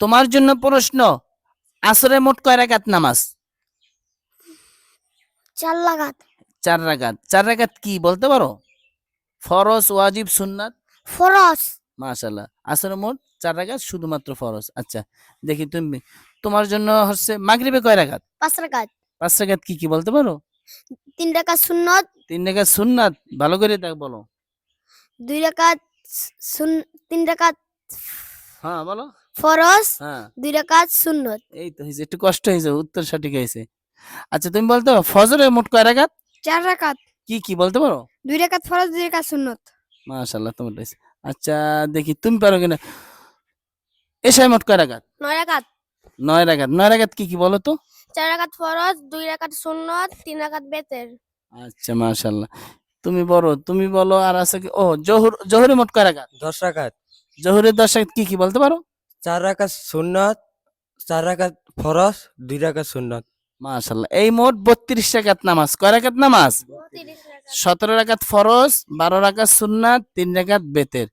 তোমার জন্য প্রশ্ন, আসরে মোট কয় রাকাত নামাজ? 4 রাকাত। 4 রাকাত। 4 রাকাত কি বলতে পারো? ফরজ, ওয়াজিব, সুন্নাত? ফরজ। মাশাআল্লাহ। আসরে মোট 4 রাকাত, শুধুমাত্র ফরজ। আচ্ছা, দেখি তুমি, তোমার জন্য হচ্ছে মাগরিবে কয় রাকাত? 5 রাকাত। 5 রাকাত কি বলতে পারো? 3 রাকাত সুন্নত, 3 রাকাত সুন্নাত, ভালো করে বলো। 2 রাকাত 3 রাকাত হ্যাঁ বলো। ফরজ, হ্যাঁ, 2 রাকাত সুন্নত। এই তো হয়েছে, একটু কষ্ট হয়েছে, উত্তর সঠিক হয়েছে। আচ্ছা, তুমি বলতে পারো ফজরে মোট কয় রাকাত? 4 রাকাত। কি বলতে পারো? 2 রাকাত ফরজ, 2 রাকাত সুন্নত। মাশাআল্লাহ, তোমার হয়েছে। আচ্ছা, দেখি তুমি পারো কিনা। এশায় মোট কয় রাকাত? 9 রাকাত। 9 রাকাত। 9 রাকাত কি বলো তো? 4 রাকাত ফরজ, 2 রাকাত সুন্নত, 3 রাকাত বেতের। আচ্ছা, মাশাআল্লাহ, তুমি বলো। আর আছে কি? ও, জোহরে মোট কয় রাকাত? 10 রাকাত। জোহরের 10 রাকাত কি বলতে পারো? 4 রাকাত সুন্নত, 4 রাকাত ফরজ, 2 রাকাত সুন্নত। মাশাআল্লাহ, এই মোট 32 রাকাত নামাজ। কয় রাকাত নামাজ? 17 রাকাত ফরজ, 12 রাকাত সুন্নাত, 3 রাকাত বেতের।